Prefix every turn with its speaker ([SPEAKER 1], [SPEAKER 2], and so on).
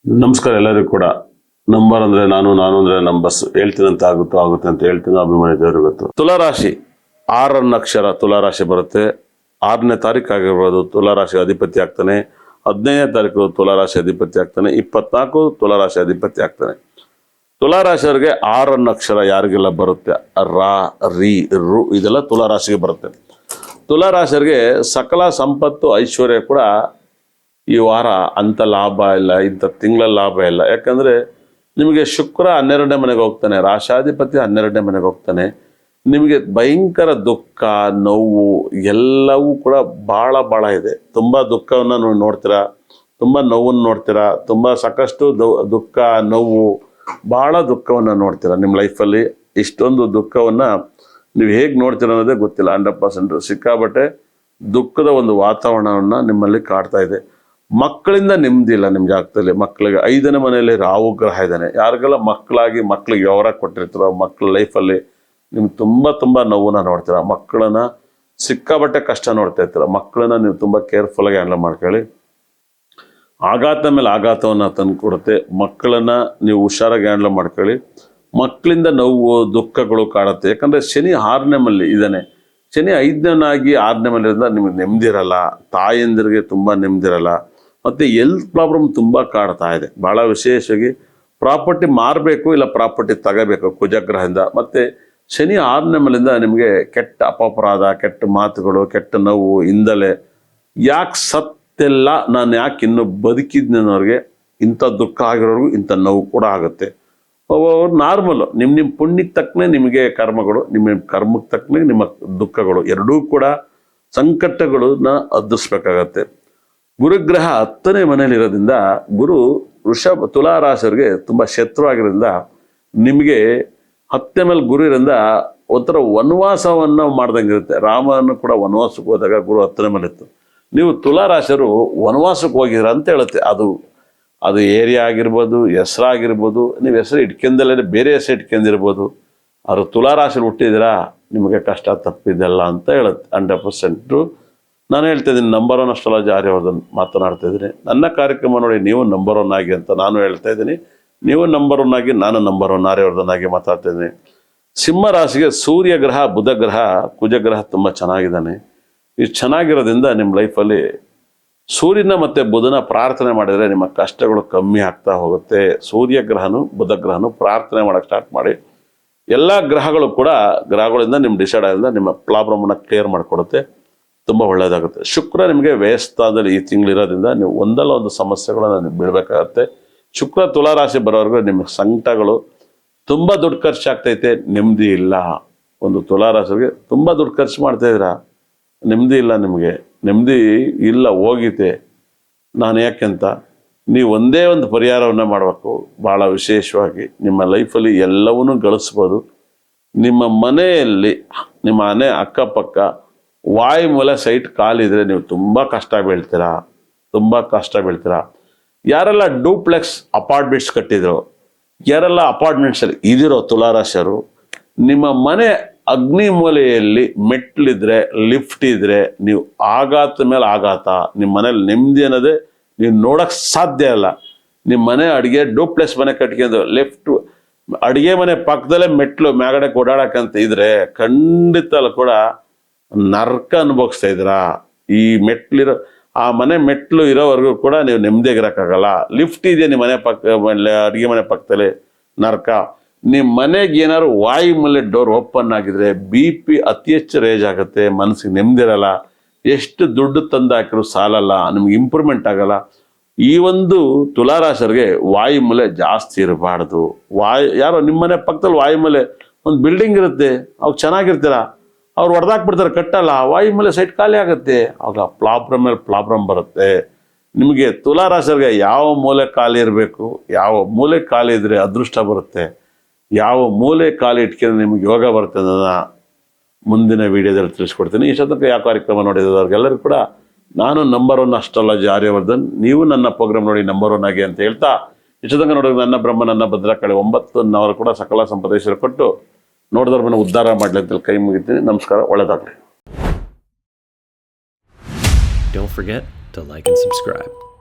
[SPEAKER 1] ನಮಸ್ಕಾರ ಎಲ್ಲರಿಗೂ ಕೂಡ. ನಂಬರ್ ಅಂದ್ರೆ ನಾನು ಅಂದ್ರೆ ನಂಬರ್ಸ್ ಹೇಳ್ತೀನಂತ ಆಗುತ್ತೆ ಅಂತ ಹೇಳ್ತೀನಿ. ಅಭಿಮಾನಿ ದೇವರು ಗೊತ್ತು. ತುಲಾರಾಶಿ 6 ಅಕ್ಷರ ತುಲಾರಾಶಿ ಬರುತ್ತೆ. 6ನೇ ತಾರೀಕು ಆಗಿರ್ಬೋದು ತುಲಾರಾಶಿ ಅಧಿಪತಿ ಆಗ್ತಾನೆ. 15ನೇ ತಾರೀಕು ತುಲಾರಾಶಿ ಅಧಿಪತಿ ಆಗ್ತಾನೆ. 24 ತುಲಾರಾಶಿ ಅಧಿಪತಿ ಆಗ್ತಾನೆ. ತುಲಾರಾಶಿಯವರಿಗೆ 6 ಅಕ್ಷರ ಯಾರಿಗೆಲ್ಲ ಬರುತ್ತೆ, ರಾ ರಿ ರು ಇದೆಲ್ಲ ತುಲಾರಾಶಿಗೆ ಬರುತ್ತೆ. ತುಲಾರಾಶಿಯವರಿಗೆ ಸಕಲ ಸಂಪತ್ತು ಐಶ್ವರ್ಯ ಕೂಡ ಈ ವಾರ ಅಂಥ ಲಾಭ ಇಲ್ಲ, ಇಂಥ ತಿಂಗಳ ಲಾಭ ಇಲ್ಲ. ಯಾಕಂದರೆ ನಿಮಗೆ ಶುಕ್ರ 12ನೇ ಮನೆಗೆ ಹೋಗ್ತಾನೆ, ರಾಶಾಧಿಪತಿ 12ನೇ ಮನೆಗೆ ಹೋಗ್ತಾನೆ. ನಿಮಗೆ ಭಯಂಕರ ದುಃಖ ನೋವು ಎಲ್ಲವೂ ಕೂಡ ಭಾಳ ಇದೆ. ತುಂಬ ದುಃಖವನ್ನು ನೀವು ನೋಡ್ತೀರಾ, ತುಂಬ ನೋವನ್ನು ನೋಡ್ತೀರಾ, ತುಂಬ ಸಾಕಷ್ಟು ದುಃಖ ನೋವು ಭಾಳ ದುಃಖವನ್ನು ನೋಡ್ತೀರಾ ನಿಮ್ಮ ಲೈಫಲ್ಲಿ. ಇಷ್ಟೊಂದು ದುಃಖವನ್ನು ನೀವು ಹೇಗೆ ನೋಡ್ತೀರ ಅನ್ನೋದೇ ಗೊತ್ತಿಲ್ಲ. 100% ಸಿಕ್ಕಾಬಟ್ಟೆ ದುಃಖದ ಒಂದು ವಾತಾವರಣವನ್ನು ನಿಮ್ಮಲ್ಲಿ ಕಾಡ್ತಾ ಇದೆ. ಮಕ್ಕಳಿಂದ ನೆಮ್ಮದಿ ಇಲ್ಲ ನಿಮ್ಮ ಜಾಗದಲ್ಲಿ. ಮಕ್ಕಳಿಗೆ 5ನೇ ಮನೆಯಲ್ಲಿ ರಾಹು ಗ್ರಹ ಇದ್ದಾನೆ. ಯಾರಿಗೆಲ್ಲ ಮಕ್ಕಳಿಗೆ ವ್ಯವಹಾರ ಕೊಟ್ಟಿರ್ತಾರೋ ಮಕ್ಕಳ ಲೈಫಲ್ಲಿ ನಿಮ್ಗೆ ತುಂಬ ನೋವನ್ನ ನೋಡ್ತೀರ. ಮಕ್ಕಳನ್ನ ಸಿಕ್ಕಾಬಟ್ಟೆ ಕಷ್ಟ ನೋಡ್ತಾ ಇರ್ತೀರ. ಮಕ್ಕಳನ್ನ ನೀವು ತುಂಬ ಕೇರ್ಫುಲ್ಲಾಗಿ ಹ್ಯಾಂಡಲ್ ಮಾಡ್ಕೊಳ್ಳಿ. ಆಘಾತ ಮೇಲೆ ಆಘಾತವನ್ನು ತಂದು ಕೊಡುತ್ತೆ. ಮಕ್ಕಳನ್ನ ನೀವು ಹುಷಾರಾಗಿ ಹ್ಯಾಂಡಲ್ ಮಾಡ್ಕೊಳ್ಳಿ. ಮಕ್ಕಳಿಂದ ನೋವು ದುಃಖಗಳು ಕಾಡುತ್ತೆ. ಯಾಕಂದರೆ ಶನಿ 6ನೇ ಮನೇಲಿ ಇದ್ದಾನೆ. ಶನಿ 5ನೇನಾಗಿ 6ನೇ ಮನೆಯಿಂದ ನಿಮಗೆ ನೆಮ್ಮದಿರಲ್ಲ. ತಾಯಂದಿರಿಗೆ ತುಂಬ ನೆಮ್ಮದಿರಲ್ಲ. ಮತ್ತು ಹೆಲ್ತ್ ಪ್ರಾಬ್ಲಮ್ ತುಂಬ ಕಾಡ್ತಾ ಇದೆ. ಭಾಳ ವಿಶೇಷವಾಗಿ ಪ್ರಾಪರ್ಟಿ ಮಾರಬೇಕು ಇಲ್ಲ ಪ್ರಾಪರ್ಟಿ ತಗೋಬೇಕು ಕುಜಗ್ರಹದಿಂದ. ಮತ್ತು ಶನಿ 6ನೇ ಮನೆಯಿಂದ ನಿಮಗೆ ಕೆಟ್ಟ ಅಪರಾಧ, ಕೆಟ್ಟ ಮಾತುಗಳು, ಕೆಟ್ಟ ನೋವು, ಹಿಂದಲೆ ಯಾಕೆ ಸತ್ತೆಲ್ಲ, ನಾನು ಯಾಕೆ ಇನ್ನೂ ಬದುಕಿದ್ನವ್ರಿಗೆ ಇಂಥ ದುಃಖ ಆಗಿರೋರ್ಗೂ ಇಂಥ ನೋವು ಕೂಡ ಆಗುತ್ತೆ. ನಾರ್ಮಲು ನಿಮ್ಮ ಪುಣ್ಯಕ್ಕೆ ತಕ್ಕನೆ ನಿಮಗೆ ಕರ್ಮಗಳು, ನಿಮ್ಮ ಕರ್ಮಕ್ಕೆ ತಕ್ಕನೆ ನಿಮ್ಮ ದುಃಖಗಳು ಎರಡೂ ಕೂಡ ಸಂಕಟಗಳನ್ನ ಎದುರಿಸ್ಬೇಕಾಗತ್ತೆ. ಗುರುಗ್ರಹ 10ನೇ ಮನೆಯಲ್ಲಿರೋದ್ರಿಂದ ಗುರು ತುಲಾರಾಶಿಯವರಿಗೆ ತುಂಬ ಶತ್ರು ಆಗಿರೋದ್ರಿಂದ ನಿಮಗೆ 10ನೇ ಮೇಲೆ ಗುರು ಇರೋದ್ರಿಂದ ಒಂಥರ ವನವಾಸವನ್ನು ಮಾಡ್ದಂಗೆ ಇರುತ್ತೆ. ರಾಮನು ಕೂಡ ವನವಾಸಕ್ಕೆ ಹೋದಾಗ ಗುರು 10ನೇ ಮೇಲೆ ಇತ್ತು. ನೀವು ತುಲಾರಾಶಿಯವರು ವನವಾಸಕ್ಕೆ ಹೋಗಿದ್ದೀರ ಅಂತ ಹೇಳುತ್ತೆ. ಅದು ಏರಿಯಾ ಆಗಿರ್ಬೋದು, ಹೆಸರಾಗಿರ್ಬೋದು, ನೀವು ಹೆಸರು ಇಟ್ಕೊಂಡಲ್ಲೇ ಬೇರೆ ಹೆಸರು ಇಟ್ಕೊಂಡಿರ್ಬೋದು. ಅವರು ತುಲಾರಾಶಿಯಲ್ಲಿ ಹುಟ್ಟಿದ್ದೀರಾ, ನಿಮಗೆ ಕಷ್ಟ ತಪ್ಪಿದ್ದಲ್ಲ ಅಂತ ಹೇಳುತ್ತೆ. 100%. ನಾನು ಹೇಳ್ತಾ ಇದ್ದೀನಿ, ನಂಬರ್ 1 ಅಸ್ಟ್ರಾಲಜಿ ಆರ್ಯವರ್ಧನ್ ಮಾತನಾಡ್ತಾ ಇದ್ದೀನಿ. ನನ್ನ ಕಾರ್ಯಕ್ರಮ ನೋಡಿ ನೀವು ನಂಬರ್ 1 ಆಗಿ ಅಂತ ನಾನು ಹೇಳ್ತಾ ಇದ್ದೀನಿ. ನೀವು ನಂಬರ್ 1 ಆಗಿ, ನಾನು ನಂಬರ್ 1 ಆರ್ಯವರ್ಧನ್ ಆಗಿ ಮಾತಾಡ್ತಾ ಇದ್ದೀನಿ. ಸಿಂಹ ರಾಶಿಗೆ ಸೂರ್ಯ ಗ್ರಹ, ಬುಧ ಗ್ರಹ, ಕುಜಗ್ರಹ ತುಂಬ ಚೆನ್ನಾಗಿದ್ದಾನೆ. ಇದು ಚೆನ್ನಾಗಿರೋದ್ರಿಂದ ನಿಮ್ಮ ಲೈಫಲ್ಲಿ ಸೂರ್ಯನ ಮತ್ತು ಬುಧನ ಪ್ರಾರ್ಥನೆ ಮಾಡಿದರೆ ನಿಮ್ಮ ಕಷ್ಟಗಳು ಕಮ್ಮಿ ಆಗ್ತಾ ಹೋಗುತ್ತೆ. ಸೂರ್ಯ ಗ್ರಹನು ಬುಧ ಗ್ರಹನು ಪ್ರಾರ್ಥನೆ ಮಾಡೋಕ್ಕೆ ಸ್ಟಾರ್ಟ್ ಮಾಡಿ. ಎಲ್ಲ ಗ್ರಹಗಳಿಂದ ನಿಮ್ಮ ಡಿಸೈಡ್ ಆಗಿಂದ ನಿಮ್ಮ ಪ್ರಾಬ್ಲಮನ್ನು ಕ್ಲಿಯರ್ ಮಾಡಿಕೊಡುತ್ತೆ. ತುಂಬ ಒಳ್ಳೆಯದಾಗುತ್ತೆ. ಶುಕ್ರ ನಿಮಗೆ ವ್ಯಯಸ್ಥಾನದಲ್ಲಿ ಈ ತಿಂಗಳಿರೋದ್ರಿಂದ ನೀವು ಒಂದಲ್ಲ ಒಂದು ಸಮಸ್ಯೆಗಳನ್ನು ಬೀಳಬೇಕಾಗತ್ತೆ. ಶುಕ್ರ ತುಲಾರಾಶಿ ಬರೋವರೆಗೂ ನಿಮ್ಮ ಸಂಕಟಗಳು, ತುಂಬ ದುಡ್ಡು ಖರ್ಚಾಗ್ತೈತೆ, ನೆಮ್ಮದಿ ಇಲ್ಲ. ಒಂದು ತುಲಾರಾಶಿಗೆ ತುಂಬ ದುಡ್ಡು ಖರ್ಚು ಮಾಡ್ತಾಯಿದ್ದೀರಾ, ನೆಮ್ಮದಿ ಇಲ್ಲ, ನಿಮಗೆ ನೆಮ್ಮದಿ ಇಲ್ಲ, ಹೋಗಿದೆ. ನಾನು ಯಾಕೆಂತ ನೀವು ಒಂದೇ ಒಂದು ಪರಿಹಾರವನ್ನು ಮಾಡಬೇಕು. ಭಾಳ ವಿಶೇಷವಾಗಿ ನಿಮ್ಮ ಲೈಫಲ್ಲಿ ಎಲ್ಲವನ್ನೂ ಗಳಿಸ್ಬೋದು. ನಿಮ್ಮ ಮನೆಯಲ್ಲಿ, ನಿಮ್ಮ ಮನೆ ಅಕ್ಕಪಕ್ಕ ವಾಯುಮೂಲ ಸೈಟ್ ಕಾಲಿದ್ರೆ ನೀವು ತುಂಬ ಕಷ್ಟ ಬೀಳ್ತೀರಾ. ಯಾರೆಲ್ಲ ಡೂಪ್ಲೆಕ್ಸ್ ಅಪಾರ್ಟ್ಮೆಂಟ್ಸ್ ಕಟ್ಟಿದ್ರು, ಯಾರೆಲ್ಲ ಅಪಾರ್ಟ್ಮೆಂಟ್ಸಲ್ಲಿ ಇದಿರೋ ತುಲಾರಾಶಿಯರು, ನಿಮ್ಮ ಮನೆ ಅಗ್ನಿ ಮೂಲೆಯಲ್ಲಿ ಮೆಟ್ಲಿದ್ರೆ, ಲಿಫ್ಟ್ ಇದ್ರೆ, ನೀವು ಆಘಾತ ಮೇಲೆ ಆಘಾತ, ನಿಮ್ಮ ಮನೇಲಿ ನೆಮ್ಮದಿ ಅನ್ನೋದೇ ನೀವು ನೋಡೋಕ್ಕೆ ಸಾಧ್ಯ ಇಲ್ಲ. ನಿಮ್ಮ ಮನೆ ಅಡುಗೆ ಡೂಪ್ಲೆಕ್ಸ್ ಮನೆ ಕಟ್ಕೊಂಡು ಲೆಫ್ಟು ಅಡುಗೆ ಮನೆ ಪಕ್ಕದಲ್ಲೇ ಮೆಟ್ಲು ಮ್ಯಾಗಡೆ ಓಡಾಡಕ್ಕಂತ ಇದ್ರೆ ಖಂಡಿತ ಕೂಡ ನರ್ಕ ಅನುಭವಿಸ್ತಾ ಇದ್ದೀರಾ. ಈ ಮೆಟ್ಲಿರೋ ಆ ಮನೆ ಮೆಟ್ಲು ಇರೋವರೆಗೂ ಕೂಡ ನೀವು ನೆಮ್ಮದಿಯಾಗಿರೋಕ್ಕಾಗಲ್ಲ. ಲಿಫ್ಟ್ ಇದೆ ನಿಮ್ಮ ಮನೆ ಅಡುಗೆ ಮನೆ ಪಕ್ಕದಲ್ಲಿ, ನರ್ಕ. ನಿಮ್ಮ ಮನೆಗೆ ಏನಾದ್ರು ವಾಯುಮೂಲೆ ಡೋರ್ ಓಪನ್ ಆಗಿದ್ರೆ BP ಅತಿ ಹೆಚ್ಚು ರೇಜ್ ಆಗುತ್ತೆ, ಮನಸ್ಸಿಗೆ ನೆಮ್ಮದಿರಲ್ಲ. ಎಷ್ಟು ದುಡ್ಡು ತಂದು ಹಾಕಿದ್ರು ಸಾಲಲ್ಲ, ನಿಮ್ಗೆ ಇಂಪ್ರೂವ್ಮೆಂಟ್ ಆಗಲ್ಲ. ಈ ಒಂದು ತುಲಾರಾಶಿಯವರಿಗೆ ವಾಯುಮೂಲೆ ಜಾಸ್ತಿ ಇರಬಾರ್ದು. ಯಾರೋ ನಿಮ್ಮ ಮನೆ ಪಕ್ಕದಲ್ಲಿ ವಾಯುಮೂಲೆ ಒಂದು ಬಿಲ್ಡಿಂಗ್ ಇರುತ್ತೆ, ಅವಾಗ ಚೆನ್ನಾಗಿರ್ತೀರ, ಅವ್ರು ಹೊಡೆದಾಕ್ಬಿಡ್ತಾರೆ, ಕಟ್ಟಲ್ಲ, ವಾಯುಮೂಲೆ ಸೈಟ್ ಖಾಲಿ ಆಗುತ್ತೆ. ಆಗ ಪ್ರಾಬ್ಲಮ್ ಮೇಲೆ ಪ್ರಾಬ್ಲಮ್ ಬರುತ್ತೆ. ನಿಮಗೆ ತುಲಾರಾಶಿಯವರಿಗೆ ಯಾವ ಮೂಲೆ ಖಾಲಿ ಇರಬೇಕು, ಯಾವ ಮೂಲೆ ಖಾಲಿ ಇದ್ರೆ ಅದೃಷ್ಟ ಬರುತ್ತೆ, ಯಾವ ಮೂಲೆ ಖಾಲಿ ಇಟ್ಕೊಂಡು ನಿಮ್ಗೆ ಯೋಗ ಬರುತ್ತೆ ಅನ್ನೋದನ್ನ ಮುಂದಿನ ವಿಡಿಯೋದಲ್ಲಿ ತಿಳಿಸ್ಕೊಡ್ತೀನಿ. ಇಷ್ಟೊತ್ತನಕ ಯಾವ ಕಾರ್ಯಕ್ರಮ ನೋಡಿದವ್ರಿಗೆಲ್ಲರೂ ಕೂಡ ನಾನು ನಂಬರ್ 1 ಅಸ್ಟ್ರಾಲಜಿ ಆರ್ಯವರ್ಧನ್, ನೀವು ನನ್ನ ಪ್ರೋಗ್ರಾಮ್ ನೋಡಿ ನಂಬರ್ 1 ಆಗಿ ಅಂತ ಹೇಳ್ತಾ, ಇಷ್ಟೊತ್ತನಕ ನೋಡಿದ್ರೆ ನನ್ನ ಬ್ರಹ್ಮ ನನ್ನ ಭದ್ರಕಾಳಿ 9 ಕೂಡ ಸಕಲ ಸಂಪದೇಶ್ವರ ಕೊಟ್ಟು ನೋಡಿದವ್ರ ಮನೆ ಉದ್ಧಾರ ಮಾಡಲಿ ಅಂತ ಕೈ ಮುಗಿತೀನಿ. ನಮಸ್ಕಾರ, ಒಳ್ಳೆಯದಾಗಲಿ.
[SPEAKER 2] Don't forget to like and subscribe.